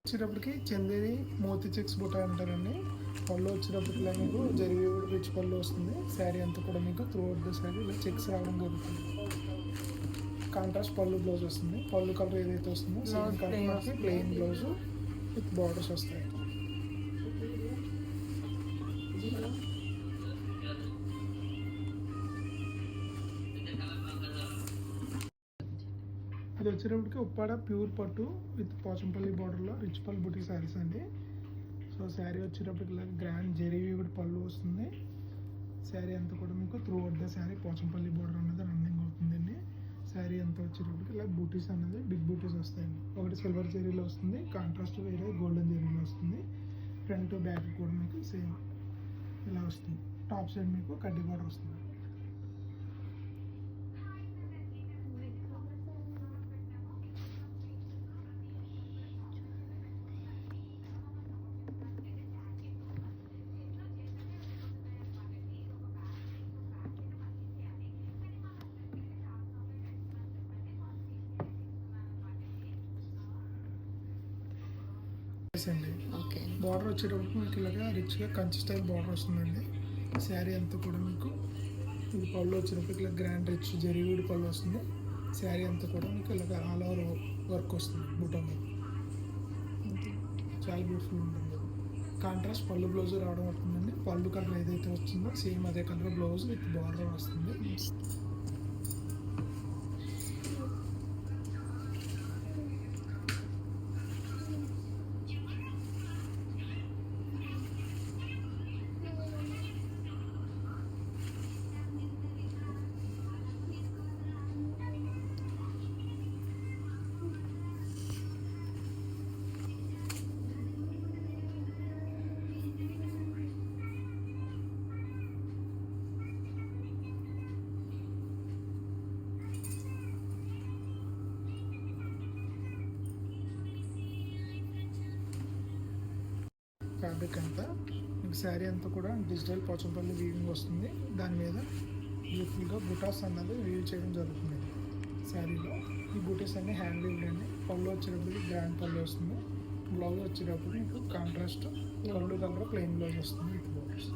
వచ్చేటప్పటికి చందేరి మోతీ చెక్స్ బుట్ట అంటారండి. పళ్ళు వచ్చేటప్పటికి ఇలా మీకు జరిగి రిచ్ పళ్ళు వస్తుంది. శారీ అంతా కూడా మీకు త్రూ అవుట్ ద శారీ ఇలా చెక్స్ రావడం జరుగుతుంది. కాంట్రాస్ట్ పళ్ళు బ్లౌజ్ వస్తుంది. పళ్ళు కలర్ ఏదైతే వస్తుందో సేమ్ కలర్ మనకి ప్లెయిన్ బ్లౌజ్ విత్ బార్డర్స్ వస్తాయి. ఇది వచ్చేటప్పటికి ఉప్పాడ ప్యూర్ పట్టు విత్ పోచంపల్లి బార్డర్లో రిచ్ పళ్ళు బుటీ శారీస్ అండి. సో శారీ వచ్చేటప్పటికి ఇలా గ్రాండ్ జెరీ కూడా పళ్ళు వస్తుంది. శారీ అంతా కూడా మీకు through out the sari Pochampally border అనేది రన్నింగ్ అవుతుందండి. శారీ అంతా వచ్చేటప్పటికి ఇలా బూటీస్ అనేది బిగ్ బూటీస్ వస్తాయండి. ఒకటి సిల్వర్ జెరీలో వస్తుంది, కాంట్రాస్ట్ వేరే గోల్డెన్ జెరీలో వస్తుంది. ఫ్రంట్ బ్యాక్ కూడా మీకు సేమ్ ఇలా వస్తుంది. టాప్ సైడ్ మీకు కడ్డీ బార్డర్ వస్తుంది. అండి బార్డర్ వచ్చేటప్పుడు మీకు ఇలాగా రిచ్గా కంచి స్టైల్ బార్డర్ వస్తుందండి. శారీ అంతా కూడా మీకు ఇది పళ్ళు వచ్చేటప్పుడు ఇలా గ్రాండ్ రిచ్ జరీవుడి పళ్ళు వస్తుంది. శారీ అంతా కూడా మీకు ఇలాగ ఆల్ ఓవర్ వర్క్ వస్తుంది. బుటా మీద చాలా బ్యూటిఫుల్ ఉంటుంది. కాంట్రాస్ట్ పళ్ళు బ్లౌజ్ రావడం అవుతుందండి. పళ్ళు కలర్ ఏదైతే వచ్చిందో సేమ్ అదే కలర్ బ్లౌజ్ విత్ బార్డర్ వస్తుంది. ఫ్యాబ్రిక్ అంతా మీకు శారీ అంతా కూడా డిజిటల్ పోచంపల్లి వీవింగ్ వస్తుంది. దాని మీద బ్యూటిఫుల్గా బుటాస్ అన్నది వీవ్ చేయడం జరుగుతుంది. శారీలో ఈ బూటీస్ అన్ని హ్యాండ్ వీవ్డ్ అండి. పళ్ళు వచ్చేటప్పుడు గ్రాండ్ పళ్ళు వస్తుంది. బ్లౌజ్ వచ్చేటప్పుడు మీకు కాంట్రాస్ట్ పళ్ళు కలర్ ప్లెయిన్ బ్లౌజ్ వస్తుంది విత్ బోర్డర్స్.